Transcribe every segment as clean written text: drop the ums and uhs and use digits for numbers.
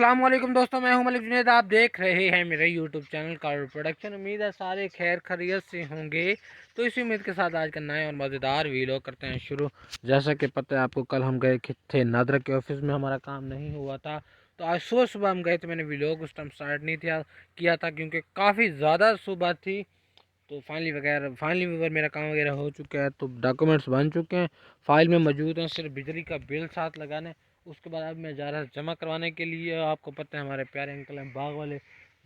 अस्सलाम वालेकुम दोस्तों, मैं हूं मलिक जुनैद। आप देख रहे हैं मेरे यूट्यूब चैनल कार प्रोडक्शन। उम्मीद है सारे खैर खैरियत से होंगे। तो इसी उम्मीद के साथ आज का नया और मज़ेदार वीडियो करते हैं शुरू। जैसा कि पता है आपको, कल हम गए थे नादरा के ऑफिस में, हमारा काम नहीं हुआ था। तो आज सुबह सुबह हम गए थे। मैंने वीडियो उस टाइम स्टार्ट नहीं किया था क्योंकि काफ़ी ज़्यादा सुबह थी। तो फाइनली मेरा काम वगैरह हो चुका है, तो डॉक्यूमेंट्स बन चुके हैं, फाइल में मौजूद हैं। सिर्फ बिजली का बिल साथ लगाना। उसके बाद अब मैं जा रहा जमा करवाने के लिए। आपको पता है हमारे प्यारे अंकल हैं बाग वाले,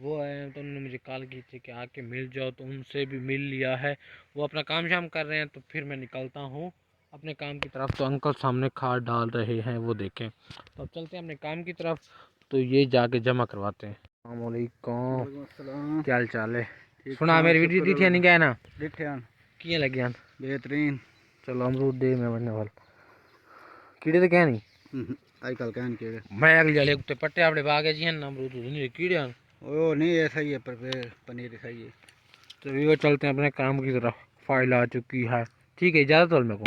वो आए, तो उन्होंने मुझे कॉल की थी कि आके मिल जाओ, तो उनसे भी मिल लिया है। वो अपना काम शाम कर रहे हैं, तो फिर मैं निकलता हूँ अपने काम की तरफ। तो अंकल सामने खाद डाल रहे हैं, वो देखें। तो अब चलते हैं अपने काम की तरफ, तो ये जाके जमा करवाते हैं। अस्सलाम वालेकुम, क्या हाल चाल है? सुना मेरी वीडियो दिखी नहीं गया ना? दिखे किए लगे हैं बेहतरीन। चलो अमरूद दे मैं बनने वाल कीड़े तो क्या नहीं आजकल कहन कीड़े मैं अगले वाले कुत्ते पट्टे आपने बागे जी हैं ना, अमरूद नहीं कीड़े हैं। ओ नहीं ऐसा ही है, पर पनीर सही है। तो वो चलते हैं अपने काम की तरफ। फाइल आ चुकी है, ठीक है, इजाज़त हो मेरे को।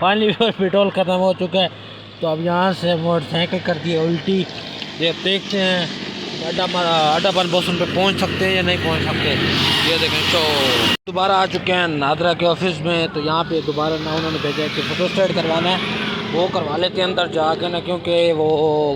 फाइनली पेट्रोल खत्म हो चुका है, तो अब यहाँ से मोटरसाइकिल कर दी उल्टी। ये देखते हैं अड्डा बन बोसन पे पहुँच सकते हैं या नहीं पहुँच सकते। ये देखें, तो दोबारा आ चुके हैं नादरा के ऑफिस में। तो यहाँ पे दोबारा ना उन्होंने भेजा है कि फ़ोटो स्टेट करवाना है, वो करवा लेते हैं अंदर जाके ना, क्योंकि वो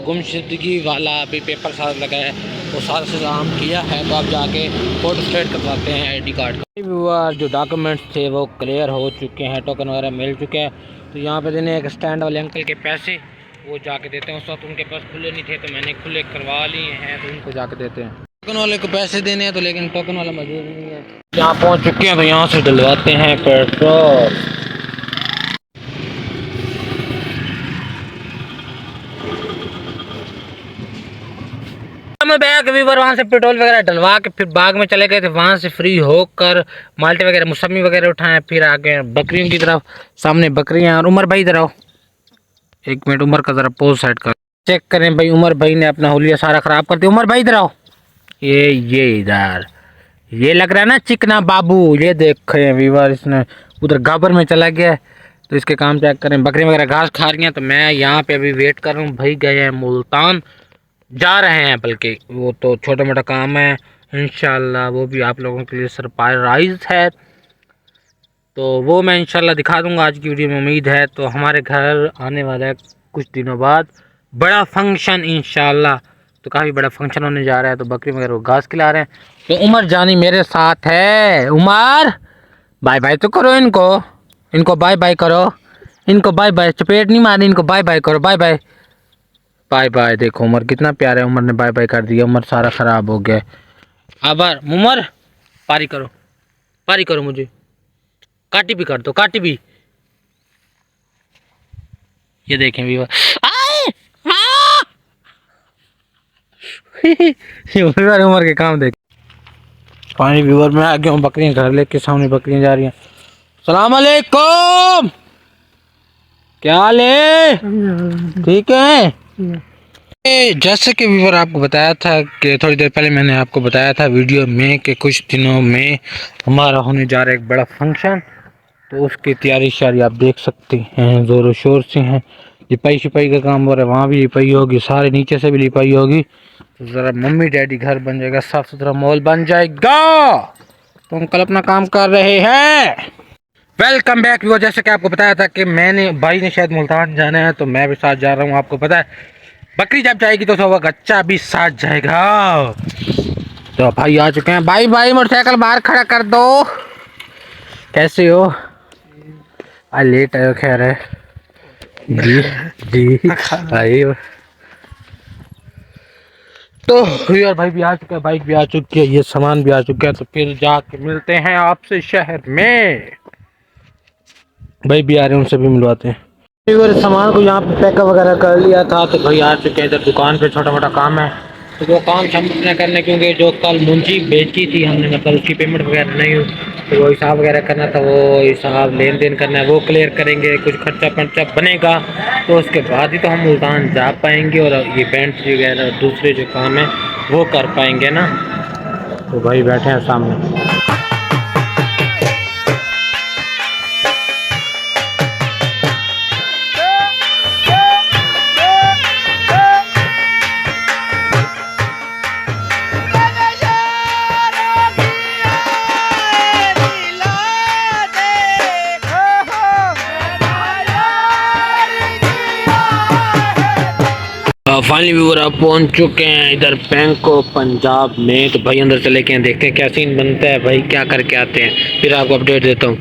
गुमशुदगी वाला अभी पेपर साथ लगा है, वो सारा इंतजाम किया है। तो आप जाके फ़ोटो स्टेट करवाते हैं आईडी कार्ड का। जो डॉक्यूमेंट्स थे वो क्लियर हो चुके हैं, टोकन वगैरह मिल चुके हैं। तो यहाँ पे देने एक स्टैंड वाले अंकल के पैसे, वो जाके देते हैं। उस वक्त उनके पास खुले नहीं थे, तो मैंने खुले करवा लिए हैं, तो उनको जाके देते हैं। टोकन वाले को पैसे देने हैं, तो लेकिन टोकन वाला मौजूद नहीं है। यहाँ पहुँच चुके हैं, तो यहाँ से डलवाते हैं पेट्रोल। बैग वीवर वहाँ से पेट्रोल वगैरह डलवा के फिर बाग में चले गए थे। वहाँ से फ्री होकर माल्टे वगैरह मौसमी वगैरह उठाए, फिर आगे बकरियों की तरफ। सामने बकरियाँ। और उमर भाई इधर आओ, एक मिनट, उमर का ज़रा पोज साइड कर चेक करें भाई। उमर भाई ने अपना हुलिया सारा ख़राब कर दिया। उमर भाई इधर आओ, ये इधर, ये लग रहा है ना चिकना बाबू। ये देखें वीवर, इसने उधर गाबर में चला गया है, तो इसके काम चेक करें। बकरी वगैरह घास खा रही हैं, तो मैं यहाँ पे अभी वेट कर रहा हूँ। भाई गए हैं मुल्तान, जा रहे हैं, बल्कि वो तो छोटा मोटा काम है इंशाल्लाह, वो भी आप लोगों के लिए सरप्राइज है। तो वो मैं इंशाल्लाह दिखा दूंगा आज की वीडियो में, उम्मीद है। तो हमारे घर आने वाला है कुछ दिनों बाद बड़ा फंक्शन इंशाल्लाह, तो काफ़ी बड़ा फंक्शन होने जा रहा है। तो बकरी वगैरह घास खिला रहे हैं, तो उमर जानी मेरे साथ है। उमर बाय बाय तो करो इनको बाय बाय करो, इनको बाय बाय, चपेट नहीं मारनी, इनको बाय बाय करो, बाय बाय बाय बाय। देखो उमर कितना प्यारा है, उमर ने बाय बाय कर दिया। उमर सारा ख़राब हो गया। आभार उमर, पारी करो मुझे, काटी भी कर दो, काटी भी। ये देखें वीवर, उमर के काम देख। पानी व्यूवर में आ गया हूँ, बकरियां घर लेके सामने बकरियां जा रही हैं। सलाम अलैकुम, क्या हाल है? ठीक है। जैसे कि व्यूवर आपको बताया था कि थोड़ी देर पहले मैंने आपको बताया था वीडियो में कि कुछ दिनों में हमारा होने जा रहा है एक बड़ा फंक्शन। तो उसकी तैयारी शारी आप देख सकते हैं, ज़ोरों शोर से हैं। लिपाई शिपाई का काम हो रहा है, वहाँ भी लिपाई होगी, सारे नीचे से भी लिपाई होगी। तो ज़रा मम्मी डैडी घर बन जाएगा, साफ़ सुथरा माहौल बन जाएगा। तो अंकल अपना काम कर रहे हैं। Welcome back viewer. जैसे कि आपको बताया था कि मैंने भाई ने शायद मुल्तान जाना है, तो मैं भी साथ जा रहा हूँ। आपको पता है बकरी जब जाएगी तो सब बच्चा भी साथ जाएगा। तो भाई आ चुके हैं। भाई मोटरसाइकिल बाहर खड़ा कर दो। कैसे हो? आज लेट आयो, खैर है जी जी भाई। तो यार भाई भी आ चुका है, बाइक भी आ चुकी है, ये सामान भी आ चुका है। तो फिर जाके मिलते हैं आपसे शहर में। भाई भी आ रहे हैं, उनसे भी मिलवाते हैं। सामान को यहाँ पे पैकअप वगैरह कर लिया था, तो भाई आ चुके हैं। इधर दुकान पे छोटा मोटा काम है, तो वो काम हम अपने करने, क्योंकि जो कल मुंशी बेची थी हमने, मतलब उसकी पेमेंट वगैरह नहीं हुई, तो वो हिसाब वगैरह करना था, वो हिसाब लेन देन करना है, वो क्लियर करेंगे। कुछ खर्चा पर्चा बनेगा, तो उसके बाद ही तो हम मुल्तान जा पाएंगे और ये पेंट वगैरह दूसरे जो काम है वो कर पाएंगे ना। तो भाई बैठे हैं सामने। फाइनली व्यूअर आप पहुंच चुके हैं इधर बैंक ऑफ पंजाब में। तो भाई अंदर चले के देखते हैं क्या सीन बनता है, भाई क्या करके आते हैं, फिर आपको अपडेट देता हूँ।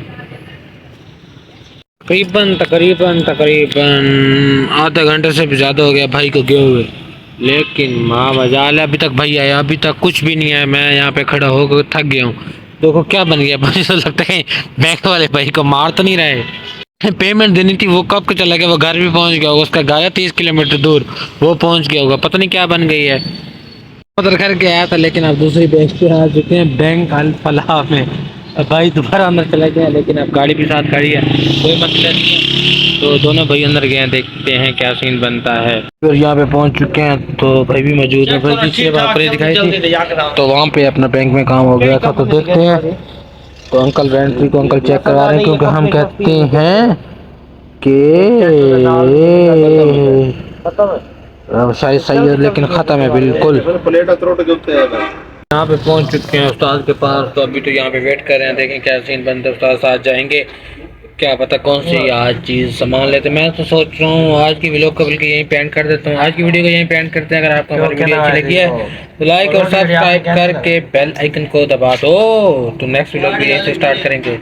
तकरीबन आधा घंटे से भी ज़्यादा हो गया भाई को गए हुए, लेकिन माँ मजाल है अभी तक भाई आया, अभी तक कुछ भी नहीं आया। मैं यहाँ पे खड़ा होकर थक गया हूँ। देखो क्या बन गया भाई, तो लगता है बैंक वाले भाई को मार तो नहीं रहे। पेमेंट देनी थी वो कब का चला गया, वो घर भी पहुंच गया होगा, उसका गाया 30 किलोमीटर दूर वो पहुंच गया होगा, पता नहीं क्या बन गई है। उधर करके आया था लेकिन अब दूसरी बैंक पे आ चुके हैं, बैंक अल फलाह में। अब भाई दोबारा अंदर चला गया, लेकिन अब गाड़ी भी साथ खड़ी है, कोई मसला नहीं है। तो दोनों भाई अंदर गए हैं, देखते हैं क्या सीन बनता है। फिर यहाँ पे पहुंच चुके हैं, तो भाई भी मौजूद है। भाई पीछे बाकरे दिखाई थी, तो वहाँ पे अपना बैंक में काम हो गया था, तो देखते हैं। तो अंकल एंट्री को अंकल चेक करवा रहे हैं, क्योंकि हम कहते हैं कि शायद सही है लेकिन ख़त्म है बिल्कुल। यहाँ पे पहुँच चुके हैं उस्ताद के पास, तो अभी तो यहाँ पे वेट कर रहे हैं, देखें क्या सीन बनता है। उस्ताद साथ जाएंगे, क्या पता कौन सी आज चीज़ सामान लेते। मैं तो सोच रहा हूँ आज की व्लॉग को बल्कि यहीं पे एंड कर देता हूँ, आज की वीडियो को यहीं पे एंड करते हैं। अगर आपको हमारी वीडियो अच्छी लगी है तो लाइक और सब्सक्राइब करके बेल आइकन को दबा दो। तो नेक्स्ट व्लॉग भी यहीं से स्टार्ट करेंगे।